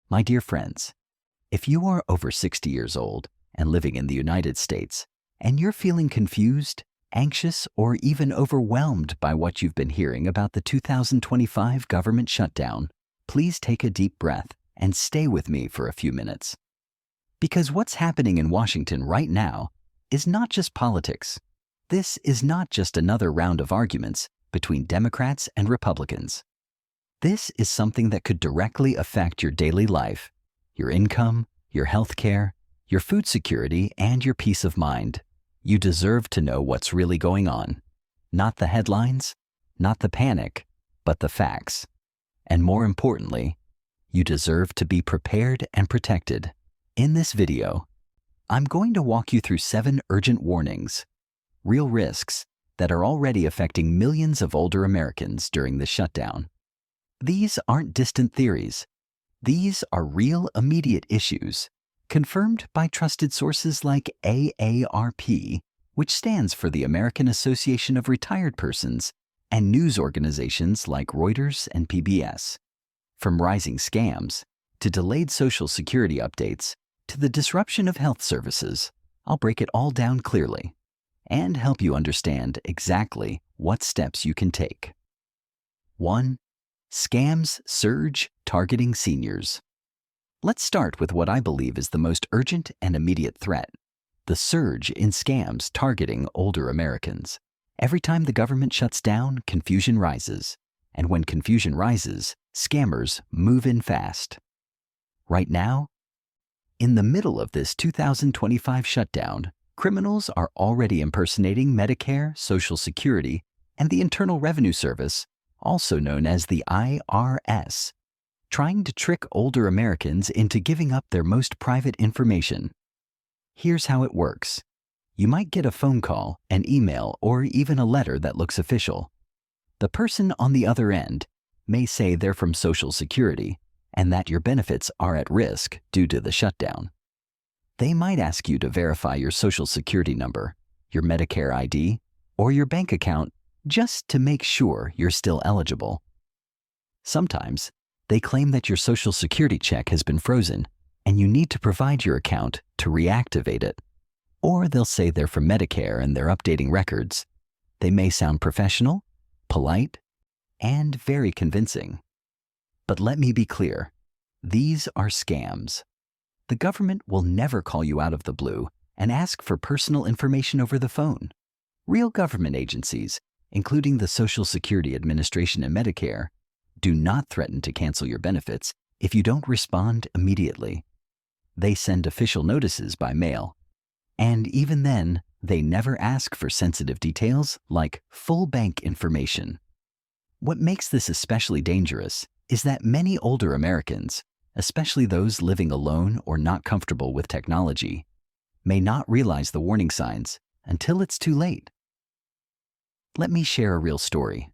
My dear friends, if you are over 60 years old and living in the United States, and you're feeling confused, anxious, or even overwhelmed by what you've been hearing about the 2025 government shutdown, please take a deep breath and stay with me for a few minutes. Because what's happening in Washington right now is not just politics. This is not just another round of arguments between Democrats and Republicans. This is something that could directly affect your daily life, your income, your health care, your food security, and your peace of mind. You deserve to know what's really going on. Not the headlines, not the panic, but the facts. And more importantly, you deserve to be prepared and protected. In this video, I'm going to walk you through 7 urgent warnings, real risks that are already affecting millions of older Americans during the shutdown. These aren't distant theories. These are real immediate issues, confirmed by trusted sources like AARP, which stands for the American Association of Retired Persons, and news organizations like Reuters and PBS. From rising scams, to delayed Social Security updates, to the disruption of health services, I'll break it all down clearly and help you understand exactly what steps you can take. 1. Scams surge targeting seniors. Let's start with what I believe is the most urgent and immediate threat: the surge in scams targeting older Americans. Every time the government shuts down, confusion rises. And when confusion rises, scammers move in fast. Right now, in the middle of this 2025 shutdown, criminals are already impersonating Medicare, Social Security, and the Internal Revenue Service, also known as the IRS, trying to trick older Americans into giving up their most private information. Here's how it works. You might get a phone call, an email, or even a letter that looks official. The person on the other end may say they're from Social Security and that your benefits are at risk due to the shutdown. They might ask you to verify your Social Security number, your Medicare ID, or your bank account just to make sure you're still eligible. Sometimes, they claim that your Social Security check has been frozen and you need to provide your account to reactivate it. Or they'll say they're from Medicare and they're updating records. They may sound professional, polite, and very convincing. But let me be clear, these are scams. The government will never call you out of the blue and ask for personal information over the phone. Real government agencies, including the Social Security Administration and Medicare, do not threaten to cancel your benefits if you don't respond immediately. They send official notices by mail, and even then, they never ask for sensitive details like full bank information. What makes this especially dangerous is that many older Americans, especially those living alone or not comfortable with technology, may not realize the warning signs until it's too late. Let me share a real story.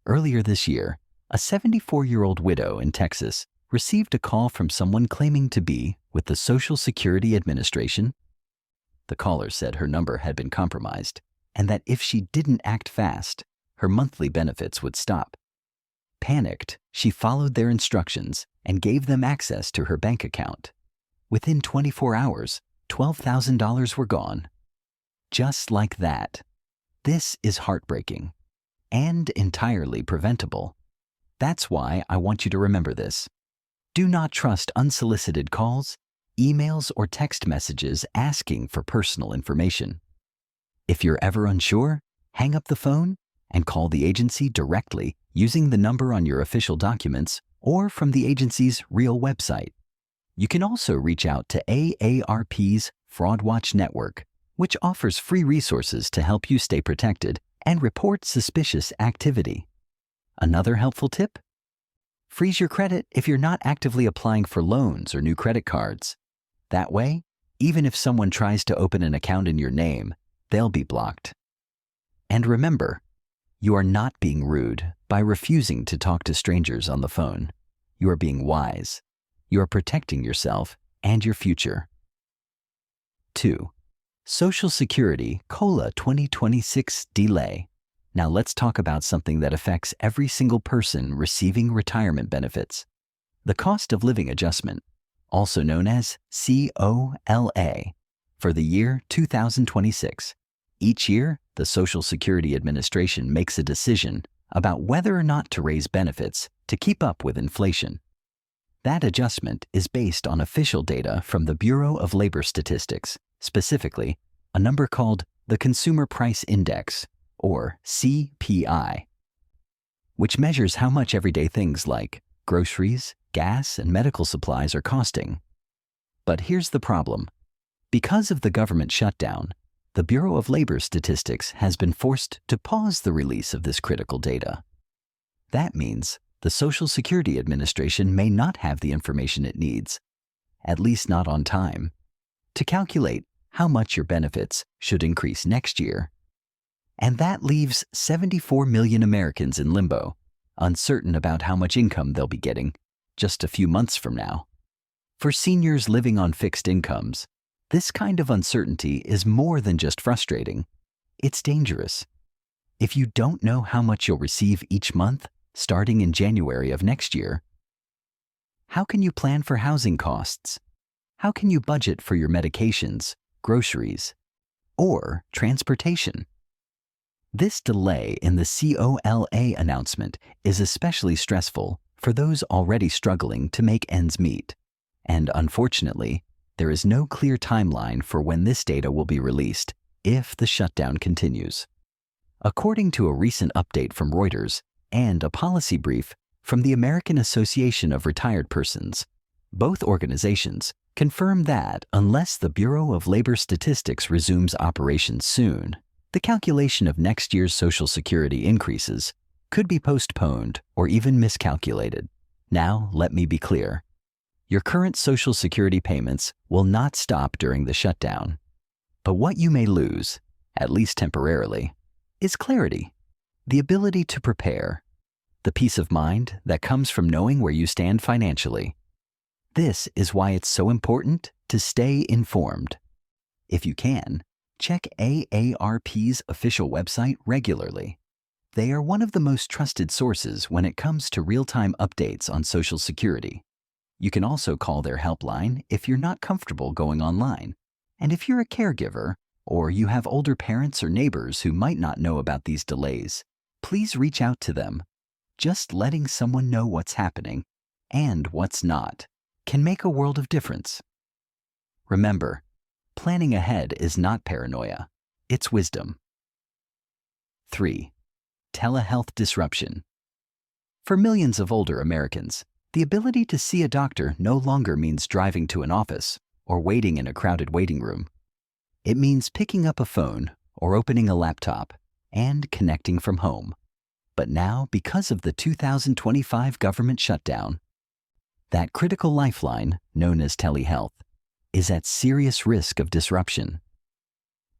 Earlier this year, a 74-year-old widow in Texas received a call from someone claiming to be with the Social Security Administration. The caller said her number had been compromised and that if she didn't act fast, her monthly benefits would stop. Panicked, she followed their instructions and gave them access to her bank account. Within 24 hours, $12,000 were gone. Just like that. This is heartbreaking and entirely preventable. That's why I want you to remember this. Do not trust unsolicited calls, emails, or text messages asking for personal information. If you're ever unsure, hang up the phone and call the agency directly using the number on your official documents or from the agency's real website. You can also reach out to AARP's Fraud Watch Network, which offers free resources to help you stay protected and report suspicious activity. Another helpful tip? Freeze your credit if you're not actively applying for loans or new credit cards. That way, even if someone tries to open an account in your name, they'll be blocked. And remember, you are not being rude by refusing to talk to strangers on the phone. You are being wise. You are protecting yourself and your future. 2. Social Security COLA 2026 delay. Now let's talk about something that affects every single person receiving retirement benefits: The cost of living adjustment, also known as COLA, for the year 2026. Each year, the Social Security Administration makes a decision about whether or not to raise benefits to keep up with inflation. That adjustment is based on official data from the Bureau of Labor Statistics, specifically a number called the Consumer Price Index, or CPI, which measures how much everyday things like groceries, gas, and medical supplies are costing. But here's the problem. Because of the government shutdown, the Bureau of Labor Statistics has been forced to pause the release of this critical data. That means the Social Security Administration may not have the information it needs, at least not on time, to calculate how much your benefits should increase next year. And that leaves 74 million Americans in limbo, uncertain about how much income they'll be getting just a few months from now. For seniors living on fixed incomes, this kind of uncertainty is more than just frustrating. It's dangerous. If you don't know how much you'll receive each month, starting in January of next year, how can you plan for housing costs? How can you budget for your medications, groceries, or transportation? This delay in the COLA announcement is especially stressful for those already struggling to make ends meet. And unfortunately, there is no clear timeline for when this data will be released if the shutdown continues. According to a recent update from Reuters and a policy brief from the American Association of Retired Persons, both organizations confirm that unless the Bureau of Labor Statistics resumes operations soon, the calculation of next year's Social Security increases could be postponed or even miscalculated. Now, let me be clear. Your current Social Security payments will not stop during the shutdown. But what you may lose, at least temporarily, is clarity, the ability to prepare, the peace of mind that comes from knowing where you stand financially. This is why it's so important to stay informed. If you can, check AARP's official website regularly. They are one of the most trusted sources when it comes to real-time updates on Social Security. You can also call their helpline if you're not comfortable going online. And if you're a caregiver, or you have older parents or neighbors who might not know about these delays, please reach out to them. Just letting someone know what's happening and what's not can make a world of difference. Remember, planning ahead is not paranoia, it's wisdom. 3. Telehealth disruption. For millions of older Americans, the ability to see a doctor no longer means driving to an office or waiting in a crowded waiting room. It means picking up a phone or opening a laptop and connecting from home. But now, because of the 2025 government shutdown, that critical lifeline, known as telehealth, is at serious risk of disruption.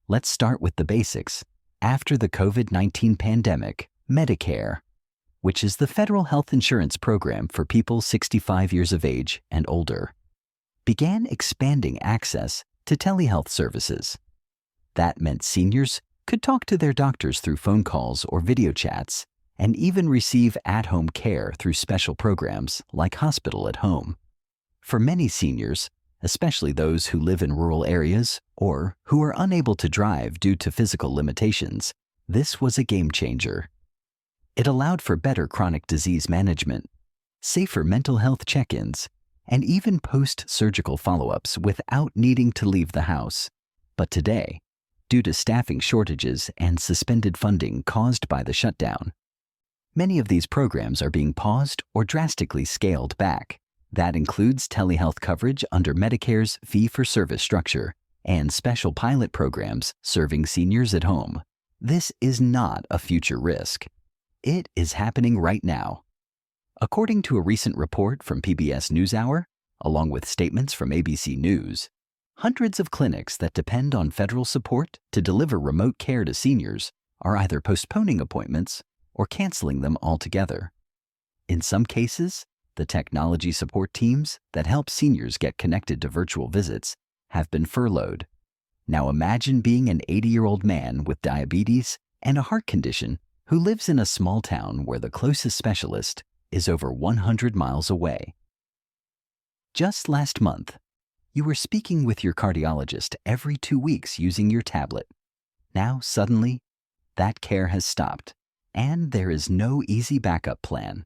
Let's start with the basics. After the COVID-19 pandemic, Medicare, which is the federal health insurance program for people 65 years of age and older, began expanding access to telehealth services. That meant seniors could talk to their doctors through phone calls or video chats, and even receive at-home care through special programs like Hospital at Home. For many seniors, especially those who live in rural areas or who are unable to drive due to physical limitations, this was a game changer. It allowed for better chronic disease management, safer mental health check-ins, and even post-surgical follow-ups without needing to leave the house. But today, due to staffing shortages and suspended funding caused by the shutdown, many of these programs are being paused or drastically scaled back. That includes telehealth coverage under Medicare's fee-for-service structure and special pilot programs serving seniors at home. This is not a future risk. It is happening right now. According to a recent report from PBS NewsHour, along with statements from ABC News, hundreds of clinics that depend on federal support to deliver remote care to seniors are either postponing appointments or canceling them altogether. In some cases, the technology support teams that help seniors get connected to virtual visits have been furloughed. Now imagine being an 80-year-old man with diabetes and a heart condition who lives in a small town where the closest specialist is over 100 miles away. Just last month, you were speaking with your cardiologist every 2 weeks using your tablet. Now, suddenly, that care has stopped, and there is no easy backup plan.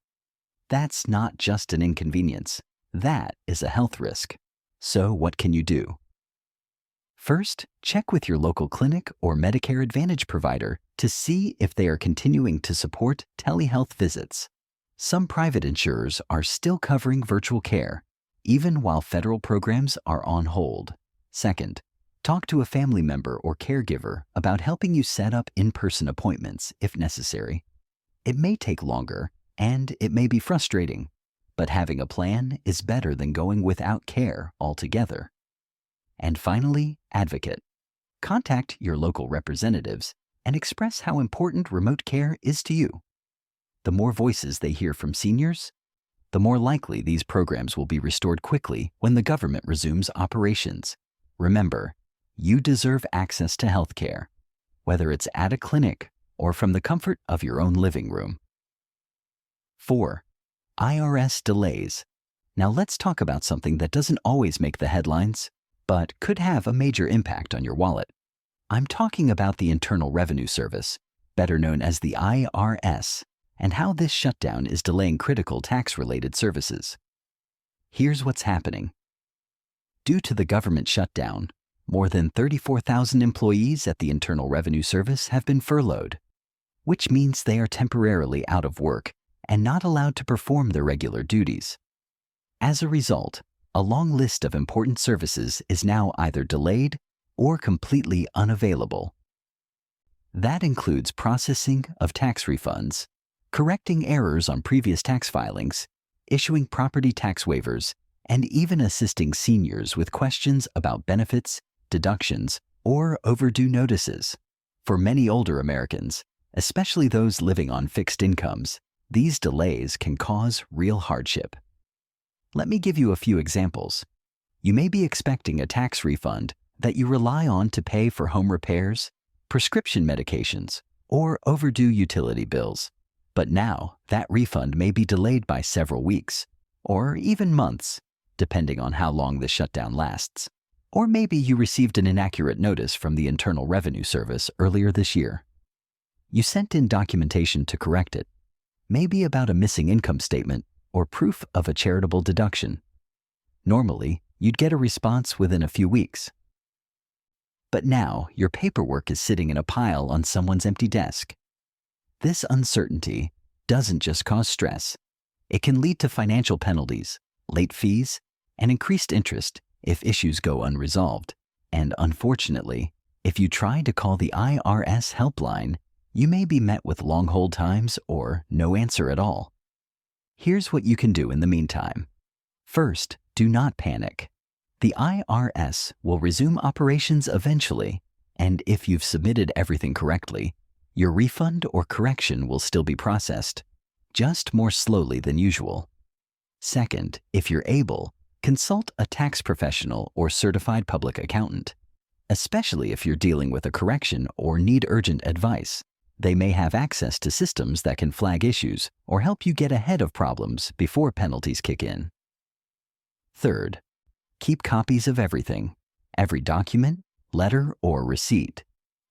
That's not just an inconvenience. That is a health risk. So what can you do? First, check with your local clinic or Medicare Advantage provider to see if they are continuing to support telehealth visits. Some private insurers are still covering virtual care, even while federal programs are on hold. Second, talk to a family member or caregiver about helping you set up in-person appointments if necessary. It may take longer, and it may be frustrating, but having a plan is better than going without care altogether. And finally, advocate. Contact your local representatives and express how important remote care is to you. The more voices they hear from seniors, the more likely these programs will be restored quickly when the government resumes operations. Remember, you deserve access to health care, whether it's at a clinic or from the comfort of your own living room. 4. IRS delays. Now let's talk about something that doesn't always make the headlines, but could have a major impact on your wallet. I'm talking about the Internal Revenue Service, better known as the IRS, and how this shutdown is delaying critical tax-related services. Here's what's happening. Due to the government shutdown, more than 34,000 employees at the Internal Revenue Service have been furloughed, which means they are temporarily out of work and not allowed to perform their regular duties. As a result, a long list of important services is now either delayed or completely unavailable. That includes processing of tax refunds, correcting errors on previous tax filings, issuing property tax waivers, and even assisting seniors with questions about benefits, deductions, or overdue notices. For many older Americans, especially those living on fixed incomes, these delays can cause real hardship. Let me give you a few examples. You may be expecting a tax refund that you rely on to pay for home repairs, prescription medications, or overdue utility bills. But now, that refund may be delayed by several weeks, or even months, depending on how long the shutdown lasts. Or maybe you received an inaccurate notice from the Internal Revenue Service earlier this year. You sent in documentation to correct it, maybe about a missing income statement or proof of a charitable deduction. Normally, you'd get a response within a few weeks. But now, your paperwork is sitting in a pile on someone's empty desk. This uncertainty doesn't just cause stress. It can lead to financial penalties, late fees, and increased interest if issues go unresolved. And unfortunately, if you try to call the IRS helpline, you may be met with long hold times or no answer at all. Here's what you can do in the meantime. First, do not panic. The IRS will resume operations eventually, and if you've submitted everything correctly, your refund or correction will still be processed, just more slowly than usual. Second, if you're able, consult a tax professional or certified public accountant, especially if you're dealing with a correction or need urgent advice. They may have access to systems that can flag issues or help you get ahead of problems before penalties kick in. Third, keep copies of everything, every document, letter, or receipt.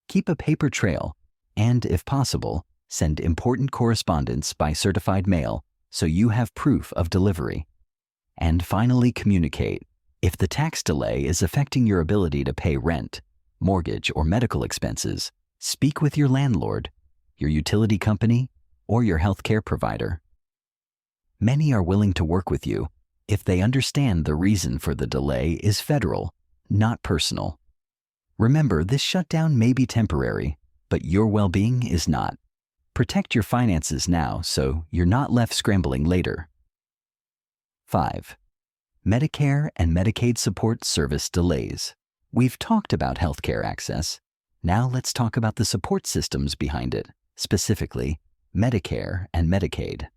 Keep a paper trail, and if possible, send important correspondence by certified mail so you have proof of delivery. And finally, communicate. If the tax delay is affecting your ability to pay rent, mortgage, or medical expenses, speak with your landlord, your utility company, or your healthcare provider. Many are willing to work with you if they understand the reason for the delay is federal, not personal. Remember, this shutdown may be temporary, but your well-being is not. Protect your finances now so you're not left scrambling later. 5. Medicare and Medicaid support service delays. We've talked about healthcare access. Now let's talk about the support systems behind it, specifically Medicare and Medicaid.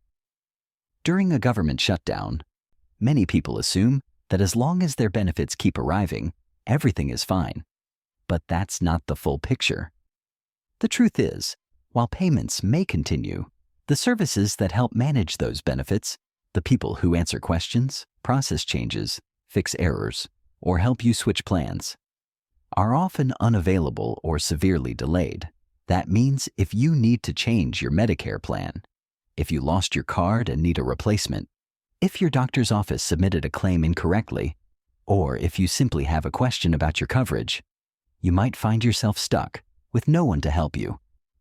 During a government shutdown, many people assume that as long as their benefits keep arriving, everything is fine. But that's not the full picture. The truth is, while payments may continue, the services that help manage those benefits, the people who answer questions, process changes, fix errors, or help you switch plans, are often unavailable or severely delayed. That means if you need to change your Medicare plan, if you lost your card and need a replacement, if your doctor's office submitted a claim incorrectly, or if you simply have a question about your coverage, you might find yourself stuck with no one to help you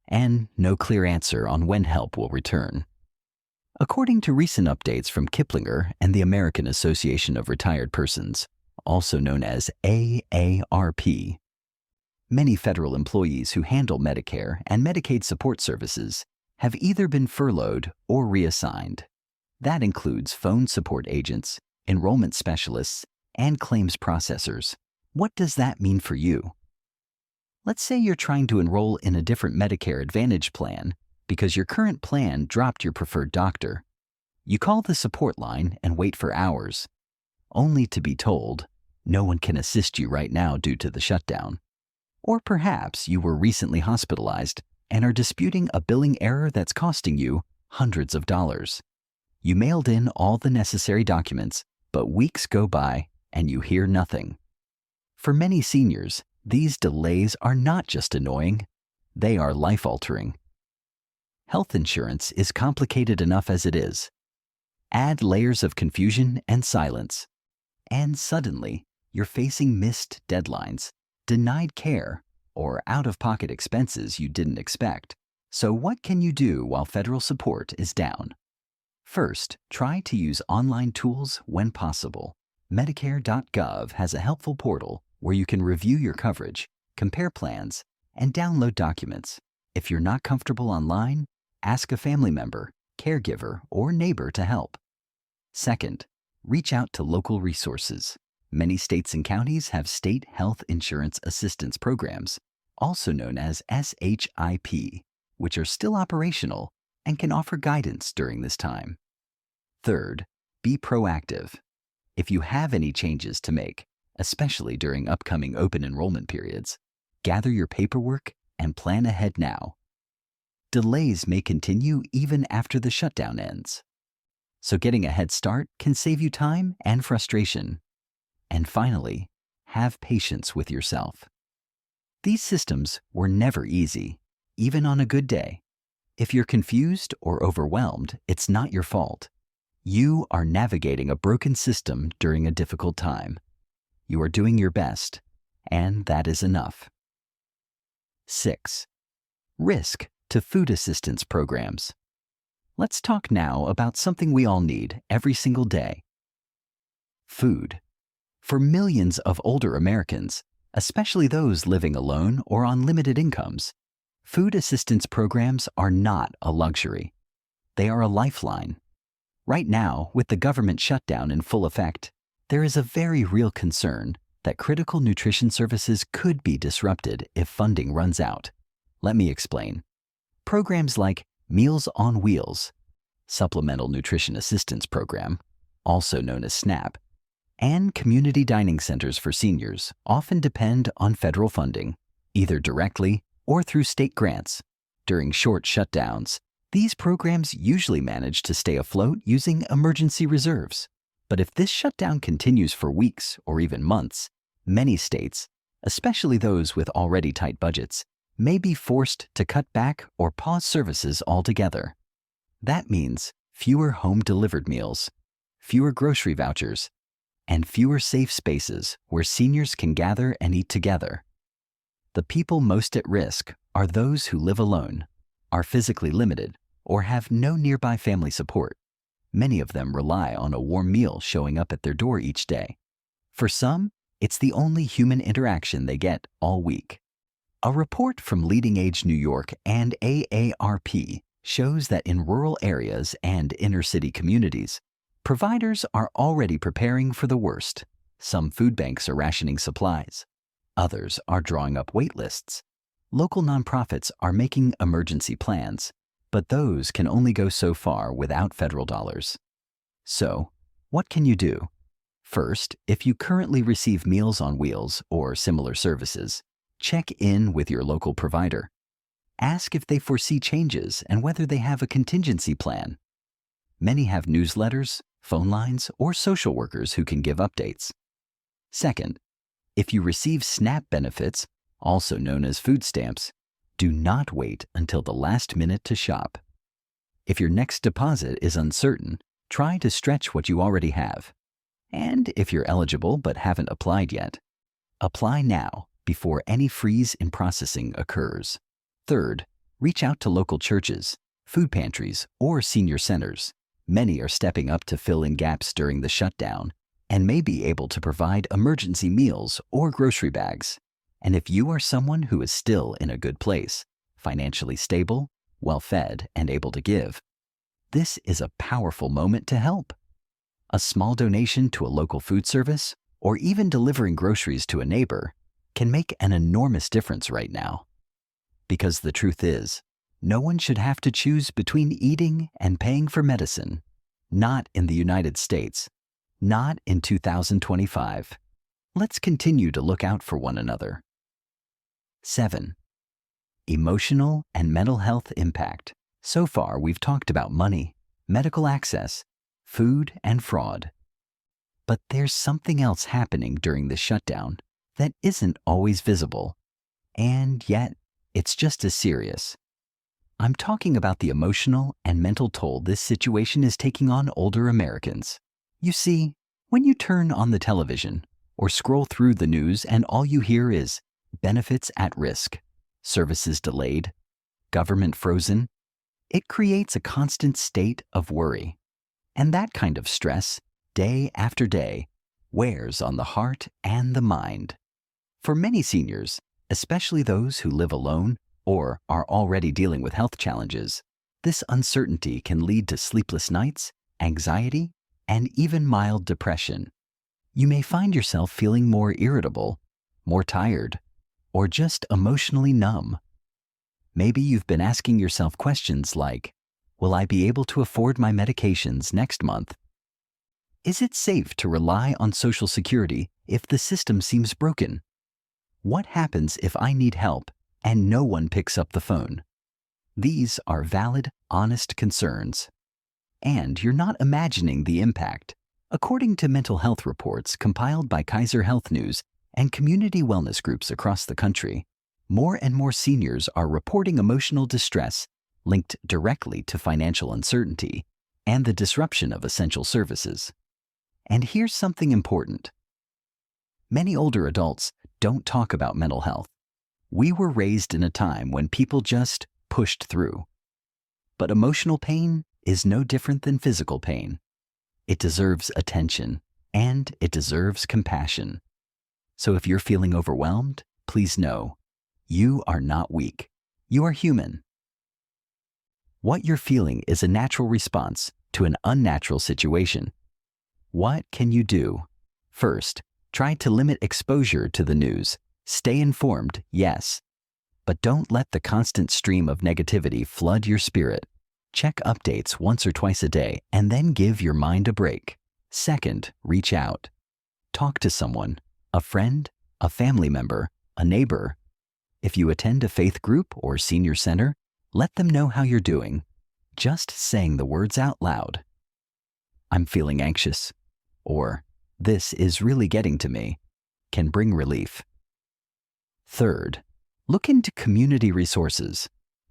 and no clear answer on when help will return. According to recent updates from Kiplinger and the American Association of Retired Persons, also known as AARP, many federal employees who handle Medicare and Medicaid support services have either been furloughed or reassigned. That includes phone support agents, enrollment specialists, and claims processors. What does that mean for you? Let's say you're trying to enroll in a different Medicare Advantage plan because your current plan dropped your preferred doctor. You call the support line and wait for hours, only to be told no one can assist you right now due to the shutdown. Or perhaps you were recently hospitalized and are disputing a billing error that's costing you hundreds of dollars. You mailed in all the necessary documents, but weeks go by and you hear nothing. For many seniors, these delays are not just annoying, they are life-altering. Health insurance is complicated enough as it is. Add layers of confusion and silence, and suddenly you're facing missed deadlines, denied care, or out-of-pocket expenses you didn't expect. So what can you do while federal support is down? First, try to use online tools when possible. Medicare.gov has a helpful portal where you can review your coverage, compare plans, and download documents. If you're not comfortable online, ask a family member, caregiver, or neighbor to help. Second, reach out to local resources. Many states and counties have state health insurance assistance programs, also known as SHIP, which are still operational and can offer guidance during this time. Third, be proactive. If you have any changes to make, especially during upcoming open enrollment periods, gather your paperwork and plan ahead now. Delays may continue even after the shutdown ends, so getting a head start can save you time and frustration. And finally, have patience with yourself. These systems were never easy, even on a good day. If you're confused or overwhelmed, it's not your fault. You are navigating a broken system during a difficult time. You are doing your best, and that is enough. 6. Risk to food assistance programs. Let's talk now about something we all need every single day. Food. For millions of older Americans, especially those living alone or on limited incomes, food assistance programs are not a luxury. They are a lifeline. Right now, with the government shutdown in full effect, there is a very real concern that critical nutrition services could be disrupted if funding runs out. Let me explain. Programs like Meals on Wheels, Supplemental Nutrition Assistance Program, also known as SNAP, and community dining centers for seniors often depend on federal funding, either directly or through state grants. During short shutdowns, these programs usually manage to stay afloat using emergency reserves. But if this shutdown continues for weeks or even months, many states, especially those with already tight budgets, may be forced to cut back or pause services altogether. That means fewer home-delivered meals, fewer grocery vouchers, and fewer safe spaces where seniors can gather and eat together. The people most at risk are those who live alone, are physically limited, or have no nearby family support. Many of them rely on a warm meal showing up at their door each day. For some, it's the only human interaction they get all week. A report from Leading Age New York and AARP shows that in rural areas and inner-city communities, providers are already preparing for the worst. Some food banks are rationing supplies. Others are drawing up wait lists. Local nonprofits are making emergency plans, but those can only go so far without federal dollars. So, what can you do? First, if you currently receive Meals on Wheels or similar services, check in with your local provider. Ask if they foresee changes and whether they have a contingency plan. Many have newsletters, phone lines, or social workers who can give updates. Second, if you receive SNAP benefits, also known as food stamps, do not wait until the last minute to shop. If your next deposit is uncertain, try to stretch what you already have. And if you're eligible but haven't applied yet, apply now before any freeze in processing occurs. Third, reach out to local churches, food pantries, or senior centers. Many are stepping up to fill in gaps during the shutdown and may be able to provide emergency meals or grocery bags. And if you are someone who is still in a good place, financially stable, well-fed, and able to give, this is a powerful moment to help. A small donation to a local food service, or even delivering groceries to a neighbor, can make an enormous difference right now. Because the truth is, no one should have to choose between eating and paying for medicine. Not in the United States. Not in 2025. Let's continue to look out for one another. 7. Emotional and mental health impact. So far, we've talked about money, medical access, food, and fraud. But there's something else happening during the shutdown that isn't always visible, and yet it's just as serious. I'm talking about the emotional and mental toll this situation is taking on older Americans. You see, when you turn on the television or scroll through the news and all you hear is benefits at risk, services delayed, government frozen, it creates a constant state of worry. And that kind of stress, day after day, wears on the heart and the mind. For many seniors, especially those who live alone or are already dealing with health challenges, this uncertainty can lead to sleepless nights, anxiety, and even mild depression. You may find yourself feeling more irritable, more tired, or just emotionally numb. Maybe you've been asking yourself questions like, will I be able to afford my medications next month? Is it safe to rely on Social Security if the system seems broken? What happens if I need help and no one picks up the phone? These are valid, honest concerns. And you're not imagining the impact. According to mental health reports compiled by Kaiser Health News and community wellness groups across the country, more and more seniors are reporting emotional distress linked directly to financial uncertainty and the disruption of essential services. And here's something important. Many older adults don't talk about mental health. We were raised in a time when people just pushed through. But emotional pain is no different than physical pain. It deserves attention, and it deserves compassion. So if you're feeling overwhelmed, please know, you are not weak. You are human. What you're feeling is a natural response to an unnatural situation. What can you do? First, try to limit exposure to the news. Stay informed, yes, but don't let the constant stream of negativity flood your spirit. Check updates once or twice a day and then give your mind a break. Second, reach out. Talk to someone, a friend, a family member, a neighbor. If you attend a faith group or senior center, let them know how you're doing. Just saying the words out loud. I'm feeling anxious, or this is really getting to me, can bring relief. Third, look into community resources.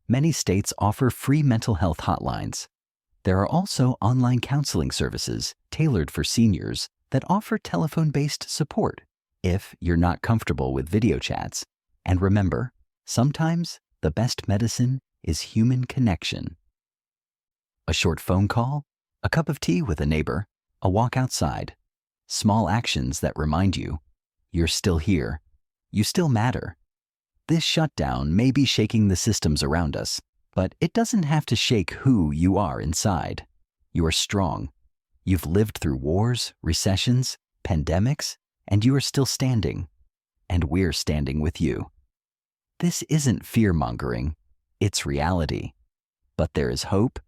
Many states offer free mental health hotlines. There are also online counseling services tailored for seniors that offer telephone-based support if you're not comfortable with video chats. And remember, sometimes the best medicine is human connection. A short phone call, a cup of tea with a neighbor, a walk outside. Small actions that remind you, you're still here, you still matter. This shutdown may be shaking the systems around us, but it doesn't have to shake who you are inside. You are strong. You've lived through wars, recessions, pandemics, and you are still standing. And we're standing with you. This isn't fear-mongering, it's reality. But there is hope,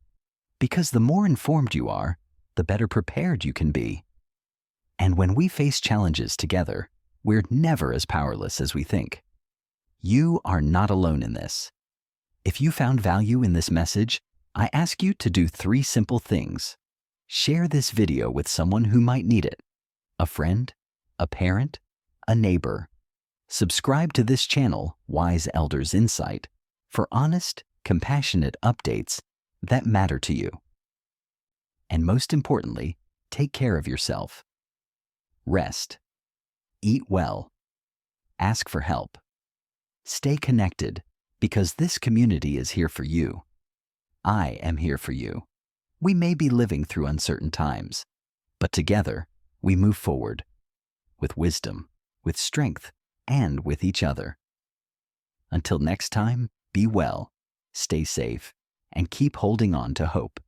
because the more informed you are, the better prepared you can be. And when we face challenges together, we're never as powerless as we think. You are not alone in this. If you found value in this message, I ask you to do 3 simple things. Share this video with someone who might need it. A friend, a parent, a neighbor. Subscribe to this channel, Wise Elders Insight, for honest, compassionate updates that matter to you. And most importantly, take care of yourself. Rest. Eat well. Ask for help. Stay connected, because this community is here for you. I am here for you. We may be living through uncertain times, but together we move forward with wisdom, with strength, and with each other. Until next time, be well, stay safe, and keep holding on to hope.